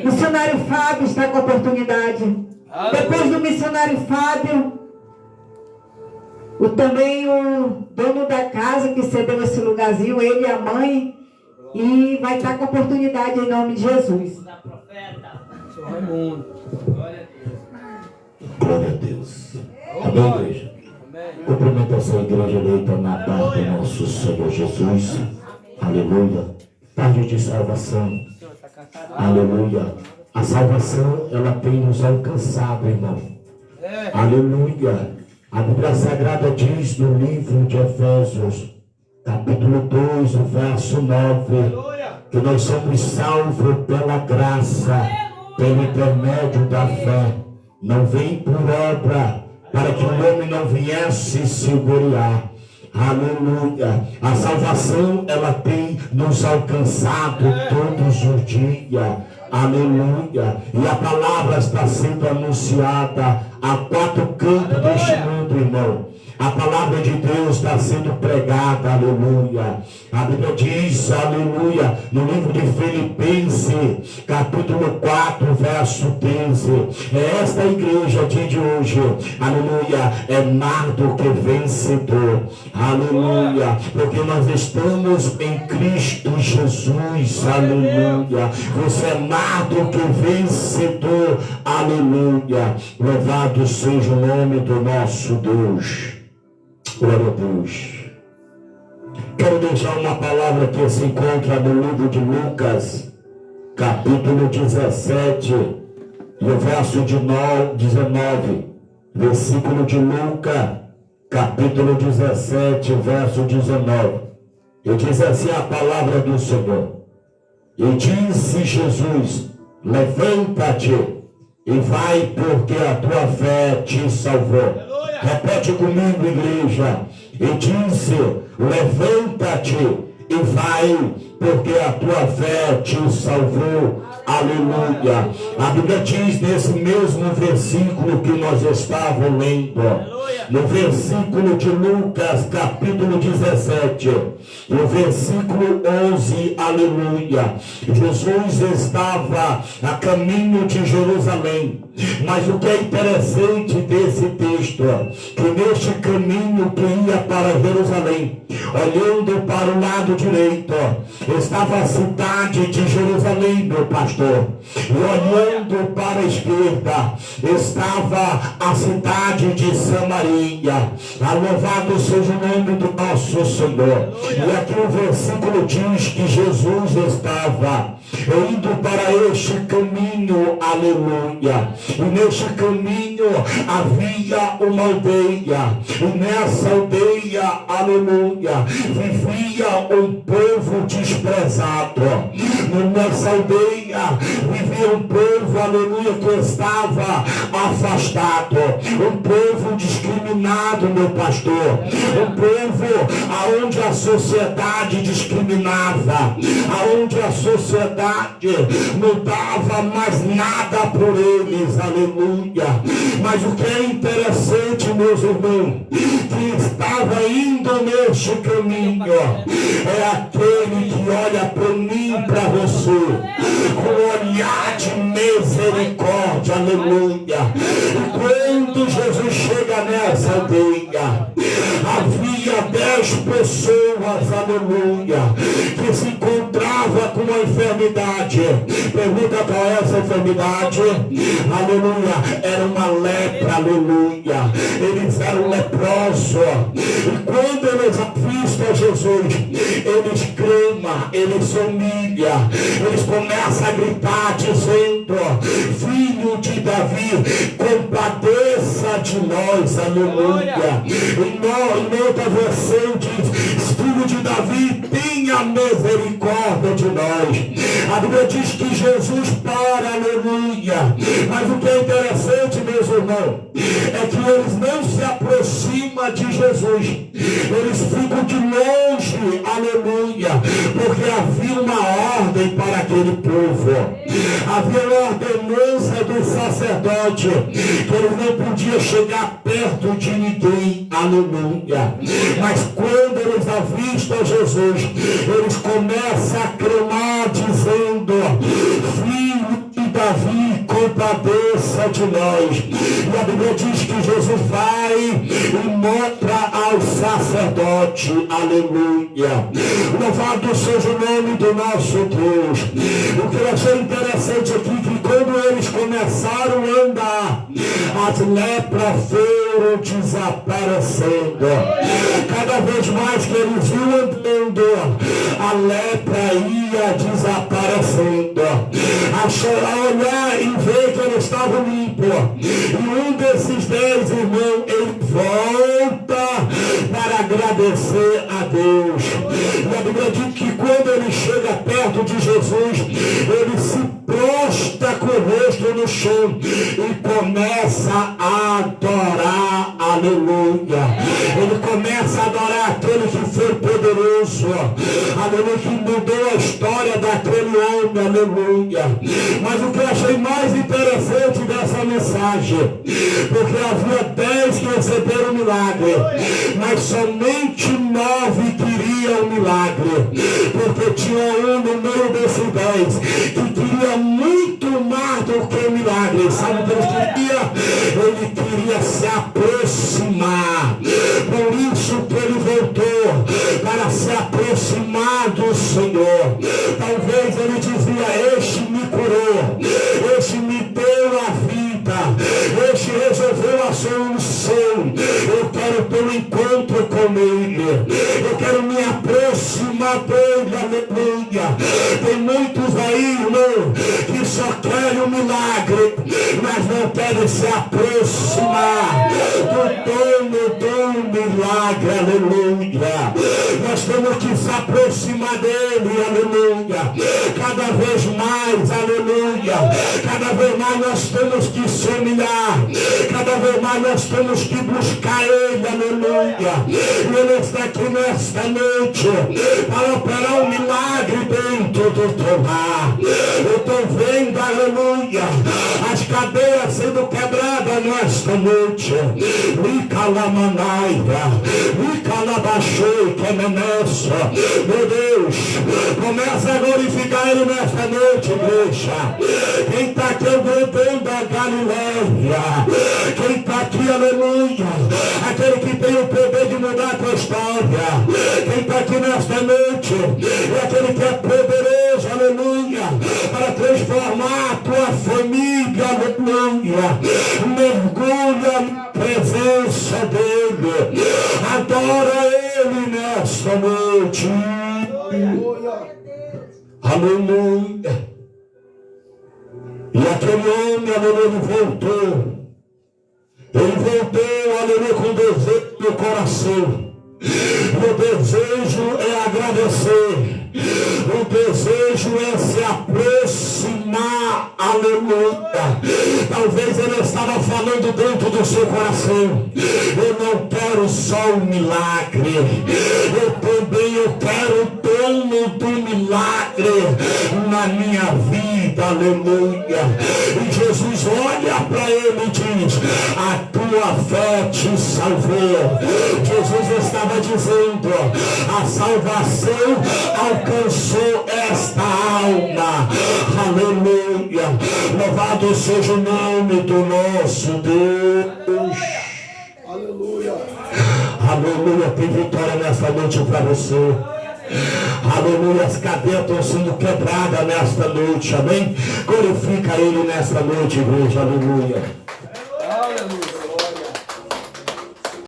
Missionário Fábio está com a oportunidade. Depois do missionário Fábio, também o dono da casa que cedeu esse lugarzinho, ele e a mãe, e vai estar com a oportunidade em nome de Jesus. Da profeta. Sou Raimundo. Glória a Deus. Glória a Deus. Amém, igreja. Cumprimento essa igreja eleita na paz do nosso Senhor Jesus. Aleluia. Tarde de salvação. Aleluia. A salvação, ela tem nos alcançado, irmão. Aleluia. A Bíblia Sagrada diz no livro de Efésios, capítulo 2, o verso 9, que nós somos salvos pela graça, pelo intermédio da fé. Não vem por obra, para que o homem não viesse se gloriar. Aleluia. A salvação, ela tem nos alcançado todos os dias. Aleluia. E a palavra está sendo anunciada a quatro cantos deste mundo, irmão. A palavra de Deus está sendo pregada, aleluia. A Bíblia diz, aleluia, no livro de Filipenses, capítulo 4, verso 13. É esta igreja de hoje, aleluia, é mais do que vencedor, aleluia, porque nós estamos em Cristo Jesus, aleluia. Você é mais do que vencedor, aleluia. Louvado seja o nome do nosso Deus. Glória a Deus. Quero deixar uma palavra que se encontra no livro de Lucas, capítulo 17, e o verso de 19, versículo de Lucas, capítulo 17, verso 19. E diz assim a palavra do Senhor. E disse Jesus: levanta-te e vai, porque a tua fé te salvou. Repete comigo, igreja. E disse: levanta-te e vai, porque a tua fé te salvou. Aleluia. A Bíblia diz nesse mesmo versículo que nós estávamos lendo, no versículo de Lucas, capítulo 17, no versículo 11, aleluia. Jesus estava a caminho de Jerusalém. Mas o que é interessante desse texto, que neste caminho que ia para Jerusalém, olhando para o lado direito, estava a cidade de Jerusalém, meu pastor. E olhando para a esquerda, estava a cidade de Samaria. Louvado seja o nome do nosso Senhor. E aqui o versículo diz que Jesus estava indo para este caminho, aleluia. E neste caminho havia uma aldeia. E nessa aldeia, aleluia, vivia um povo desprezado. E nessa aldeia vivia um povo, aleluia, que estava afastado. Um povo discriminado, meu pastor. Um povo aonde a sociedade discriminava. Aonde a sociedade não dava mais nada por eles, aleluia. Mas o que é interessante, meus irmãos, que estava indo neste caminho, é aquele que olha para mim e para você, com olhar de misericórdia, aleluia. E quando Jesus chega nessa aldeia, havia 10 pessoas, aleluia, que se encontravam com uma enfermidade. Pergunta qual é essa enfermidade? Aleluia. Era uma lepra, aleluia. Eles eram leprosos. E quando eles avistam Jesus, eles clamam, eles se humilham, eles começam a gritar dizendo: filho de Davi, compadeça de nós, aleluia. Em outra versão diz: filho de Davi, tenha misericórdia de nós. A Bíblia diz que Jesus para, aleluia. Mas o que é interessante, meus irmãos, é que eles não se aproximam de Jesus. Eles ficam de longe, aleluia, porque havia uma ordem para aquele povo. Havia uma ordenança do sacerdote, que eles não podiam chegar perto de ninguém, aleluia. Mas quando eles avistam Jesus, eles começam a clamar dizendo: filho todavia compadeça de nós. E a Bíblia diz que Jesus vai e mostra ao sacerdote, aleluia. Louvado seja o nome do nosso Deus. O que eu achei interessante aqui, que quando eles começaram a andar, as lepras foram desaparecendo. Cada vez mais que eles iam andando, a lepra ia desaparecendo. A olhar e ver que eles estavam limpos. E um desses 10 irmãos, ele volta para agradecer a Deus. E a Bíblia diz que quando ele chega perto de Jesus, ele se prostra com o rosto no chão e começa a adorar, aleluia. Ele começa a adorar aquele que foi poderoso, aleluia, que mudou a história daquele homem, aleluia. Mas o que eu achei mais interessante dessa mensagem, porque havia 10 que receberam o milagre, mas somente 9 queriam o milagre, porque tinha um no meio desses 10 que queria muito mais do que o milagre. Sabe o que ele queria? Ele queria se aproximar. Por isso que ele voltou, para se aproximar do Senhor. Talvez ele dizia: este me curou, este me deu a vida, este resolveu a solução. Eu quero ter um encontro com ele, eu quero me aproximar dele, aleluia. Tem muitos aí, irmão, que só querem um milagre, mas não querem se aproximar do dono do milagre, aleluia. Nós temos que se aproximar dele, aleluia. Cada vez mais, aleluia. Cada vez mais nós temos que se humilhar, cada vez mais nós temos que buscar ele, aleluia. E ele está aqui nesta noite para operar um milagre dentro do teu lar. Eu estou vendo, aleluia, as cadeias sendo quebradas nesta noite. Meu Deus, começa a glorificar ele nesta noite, igreja. Quem está aqui é o Deus da Galileia. Quem está aqui, aleluia, aquele que tem o poder de mudar a tua história. Quem está aqui nesta noite é aquele que é poderoso, aleluia, para transformar a tua família, aleluia. Mergulha na presença dele, adora ele nesta noite. Aleluia. E aquele homem, aleluia, ele voltou. Ele voltou, aleluia, com desejo no coração. O desejo é agradecer. O desejo é se aproximar, aleluia. Talvez ele estava falando dentro do seu coração: eu não quero só um milagre, eu quero o dono do milagre na minha vida, aleluia. E Jesus olha para ele e diz: a tua fé te salvou. Jesus estava dizendo: a salvação alcançou esta alma, aleluia. Louvado seja o nome do nosso Deus, aleluia. Aleluia. Tem vitória nessa noite para você. Aleluia, as cadeias estão sendo quebradas nesta noite, amém? Glorifica ele nesta noite, igreja, aleluia. Aleluia.